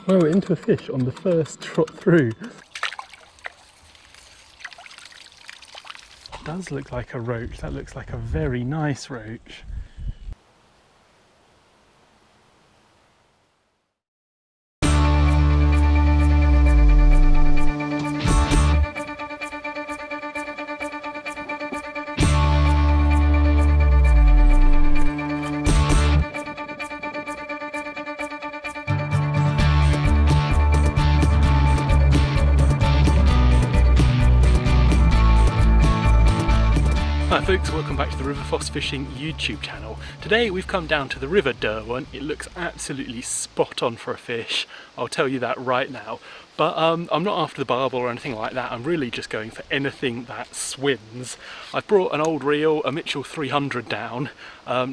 Well, we're into a fish on the first trot through. It does look like a roach. That looks like a very nice roach. Hi folks, welcome back to the River Foss Fishing YouTube channel. Today we've come down to the River Derwent. It looks absolutely spot on for a fish, I'll tell you that right now. But I'm not after the barbel or anything like that, I'm really just going for anything that swims. I've brought an old reel, a Mitchell 300 down,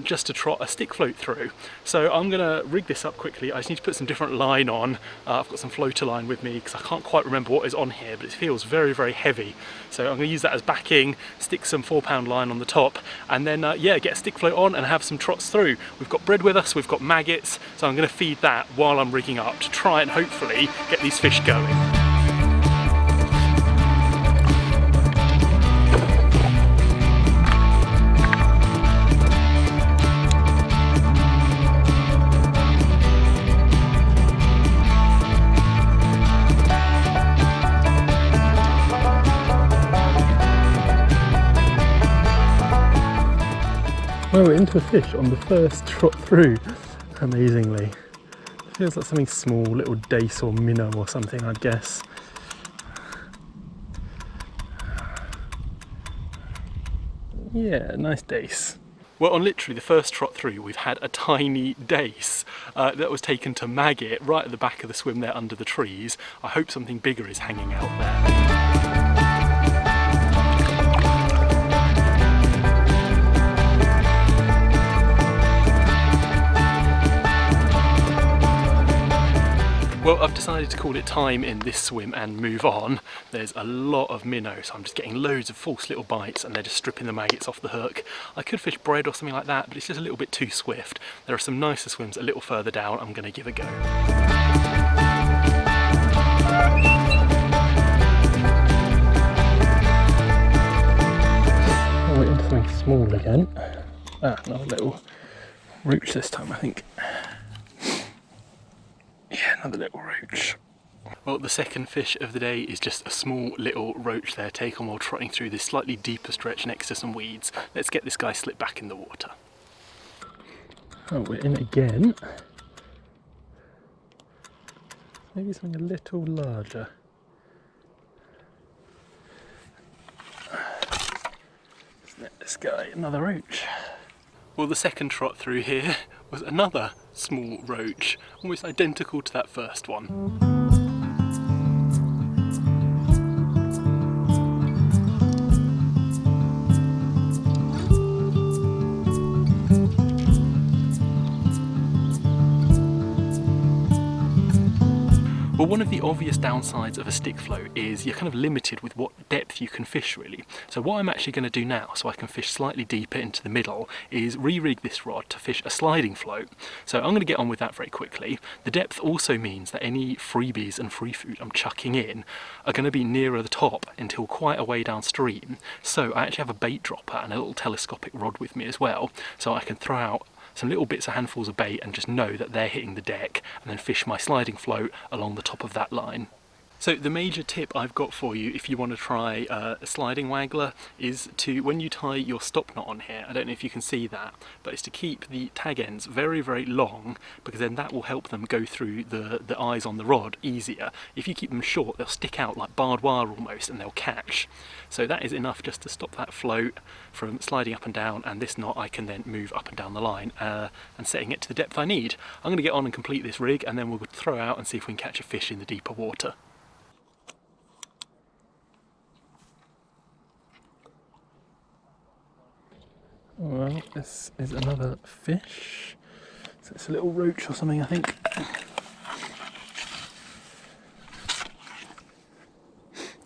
just to trot a stick float through. So I'm going to rig this up quickly. I just need to put some different line on. I've got some floater line with me because I can't quite remember what is on here, but it feels very, very heavy. So I'm going to use that as backing, stick some 4-pound line on the top, and then yeah, get a stick float on and have some trots through. We've got bread with us, we've got maggots, so I'm going to feed that while I'm rigging up to try and hopefully get these fish going. Well, we're into a fish on the first trot through, amazingly. Feels like something small, little dace or minnow or something, I'd guess. Yeah, nice dace. Well, on literally the first trot through, we've had a tiny dace that was taken to maggot right at the back of the swim there under the trees. I hope something bigger is hanging out there. Well, I've decided to call it time in this swim and move on. There's a lot of minnows, so I'm just getting loads of false little bites and they're just stripping the maggots off the hook. I could fish bread or something like that, but it's just a little bit too swift. There are some nicer swims a little further down. I'm going to give a go. Oh, we're into something small again. Another little roach this time, I think. Yeah, another little roach. Well, the second fish of the day is just a small little roach there taken while trotting through this slightly deeper stretch next to some weeds. Let's get this guy slipped back in the water. Oh, we're in again. Maybe something a little larger. Let's let this guy, another roach. Well, the second trot through here was another small roach, almost identical to that first one. Well, one of the obvious downsides of a stick float is you're kind of limited with what depth you can fish, really. So what I'm actually going to do now, so I can fish slightly deeper into the middle, is re-rig this rod to fish a sliding float. So I'm going to get on with that very quickly. The depth also means that any freebies and free food I'm chucking in are going to be nearer the top until quite a way downstream. So I actually have a bait dropper and a little telescopic rod with me as well, so I can throw out some little bits of handfuls of bait and just know that they're hitting the deck, and then fish my sliding float along the top of that line. So the major tip I've got for you if you want to try a sliding waggler is to, when you tie your stop knot on here, I don't know if you can see that, but it's to keep the tag ends very, very long, because then that will help them go through the eyes on the rod easier. If you keep them short, they'll stick out like barbed wire almost and they'll catch. So that is enough just to stop that float from sliding up and down, and this knot I can then move up and down the line and setting it to the depth I need. I'm going to get on and complete this rig, and then we'll throw out and see if we can catch a fish in the deeper water. Well, this is another fish. So it's a little roach or something, I think.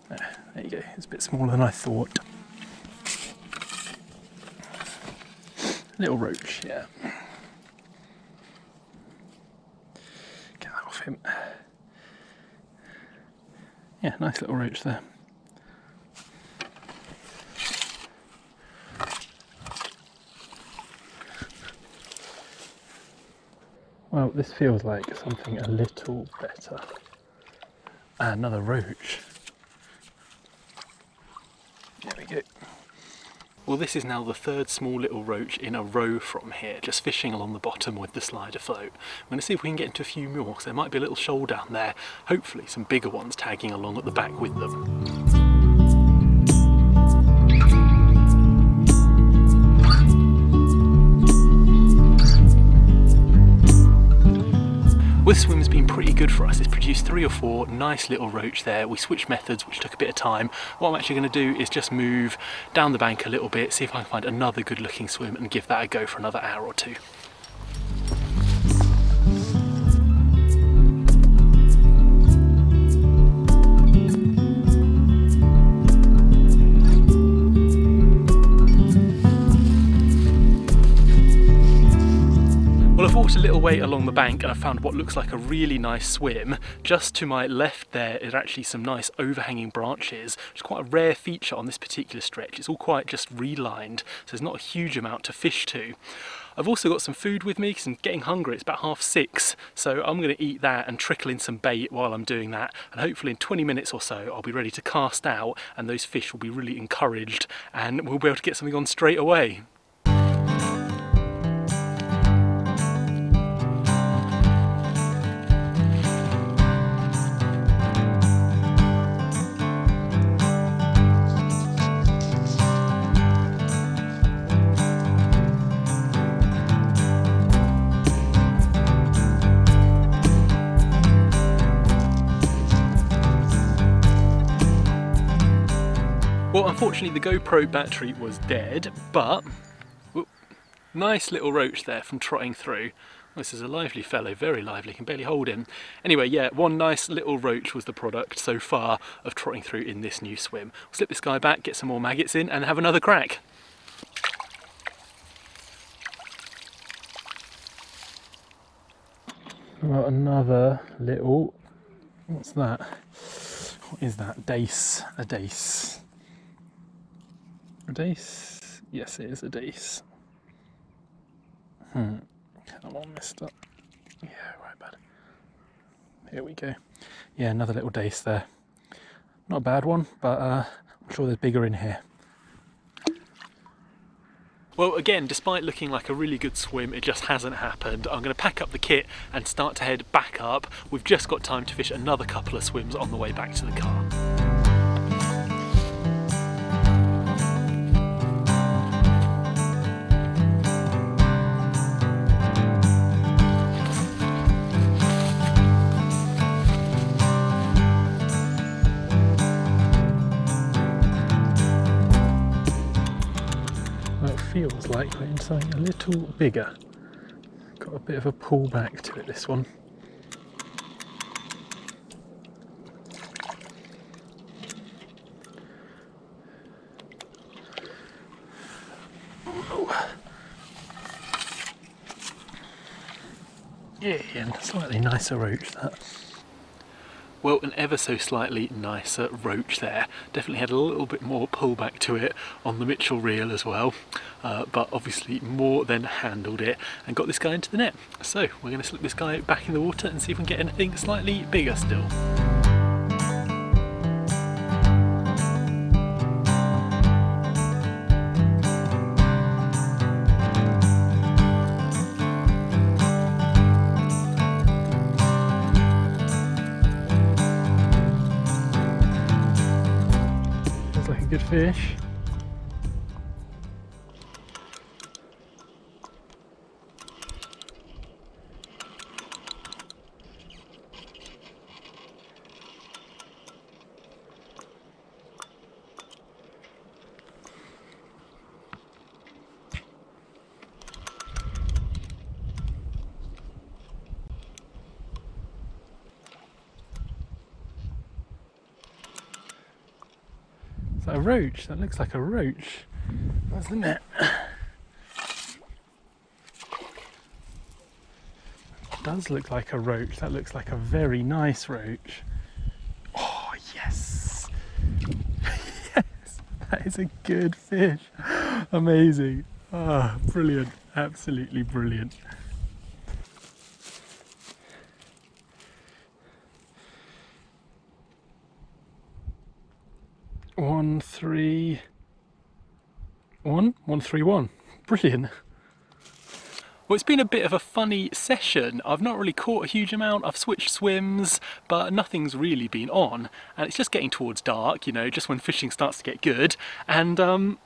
There you go, it's a bit smaller than I thought. Little roach, yeah. Get that off him. Yeah, nice little roach there. Well, this feels like something a little better. Another roach. There we go. Well, this is now the third small little roach in a row from here, just fishing along the bottom with the slider float. I'm going to see if we can get into a few more, because there might be a little shoal down there. Hopefully some bigger ones tagging along at the back with them. Well, this swim has been pretty good for us. It's produced 3 or 4 nice little roach there. We switched methods, which took a bit of time. What I'm actually going to do is just move down the bank a little bit, see if I can find another good looking swim and give that a go for another hour or two. Well, I've walked a little way along the bank and I found what looks like a really nice swim. Just to my left there is actually some nice overhanging branches, which is quite a rare feature on this particular stretch. It's all quite just relined, so there's not a huge amount to fish to. I've also got some food with me because I'm getting hungry. It's about 6:30, so I'm going to eat that and trickle in some bait while I'm doing that, and hopefully in 20 minutes or so I'll be ready to cast out and those fish will be really encouraged and we'll be able to get something on straight away. Well, unfortunately the GoPro battery was dead, but whoop, nice little roach there from trotting through. This is a lively fellow, very lively, can barely hold him. Anyway, yeah, one nice little roach was the product so far of trotting through in this new swim. We'll slip this guy back, get some more maggots in and have another crack. Well, another little, what's that? What is that? Dace, a dace. A dace? Yes, it is a dace. Come on, mister. Yeah, right, bud. Here we go. Yeah, another little dace there. Not a bad one, but I'm sure there's bigger in here. Well, again, despite looking like a really good swim, it just hasn't happened. I'm going to pack up the kit and start to head back up. We've just got time to fish another couple of swims on the way back to the car. Feels like we're in something a little bigger. Got a bit of a pull back to it, this one. Oh. Yeah, and slightly nicer roach that. Well, an ever so slightly nicer roach there. Definitely had a little bit more pullback to it on the Mitchell reel as well, but obviously more than handled it and got this guy into the net. So we're going to slip this guy back in the water and see if we can get anything slightly bigger still. Good fish. Is that a roach? That looks like a roach. Where's the net? It does look like a roach. That looks like a very nice roach. Oh Yes! Yes! That is a good fish. Amazing. Ah, brilliant. Absolutely brilliant. One, 3, 1, 1, 3, 1. Brilliant. Well, it's been a bit of a funny session. I've not really caught a huge amount. I've switched swims, but nothing's really been on. And it's just getting towards dark, you know, just when fishing starts to get good. And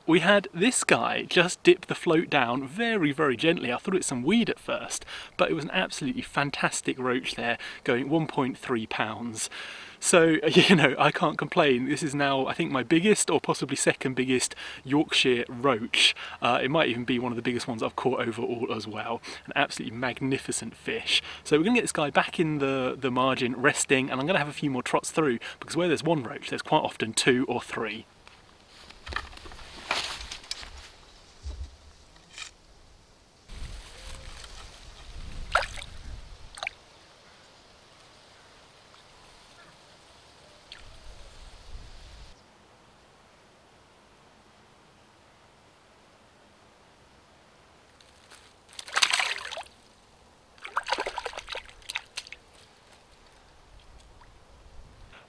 we had this guy just dip the float down very, very gently. I thought it was some weed at first, but it was an absolutely fantastic roach there, going 1.3 pounds. So, you know, I can't complain. This is now, I think, my biggest or possibly second biggest Yorkshire roach. It might even be one of the biggest ones I've caught overall as well. An absolutely magnificent fish. So we're going to get this guy back in the margin resting, and I'm going to have a few more trots through, because where there's one roach, there's quite often 2 or 3.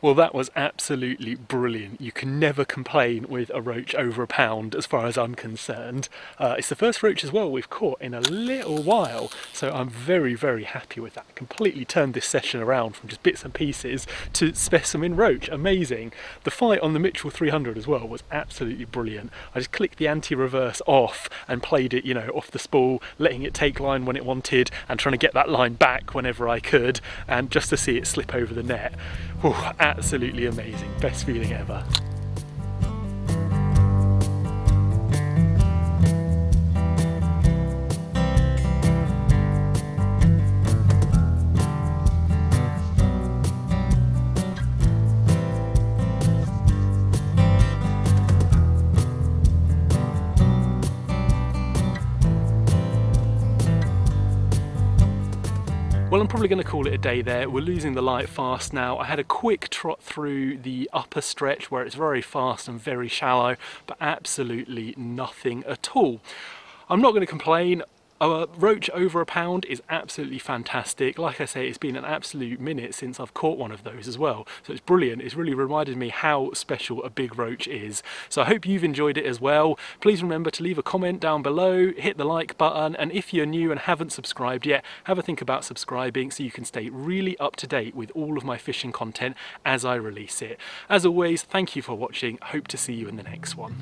Well, that was absolutely brilliant. You can never complain with a roach over a pound as far as I'm concerned. It's the first roach as well we've caught in a little while, so I'm very, very happy with that. Completely turned this session around from just bits and pieces to specimen roach. Amazing. The fight on the Mitchell 300 as well was absolutely brilliant. I just clicked the anti-reverse off and played it, you know, off the spool, letting it take line when it wanted and trying to get that line back whenever I could, and just to see it slip over the net. Whew, absolutely amazing. Best feeling ever. Well, I'm probably going to call it a day there. We're losing the light fast now. I had a quick trot through the upper stretch where it's very fast and very shallow, but absolutely nothing at all. I'm not going to complain. A roach over a pound is absolutely fantastic. Like I say, it's been an absolute minute since I've caught one of those as well. So it's brilliant. It's really reminded me how special a big roach is. So I hope you've enjoyed it as well. Please remember to leave a comment down below, hit the like button, and if you're new and haven't subscribed yet, have a think about subscribing so you can stay really up to date with all of my fishing content as I release it. As always, thank you for watching. Hope to see you in the next one.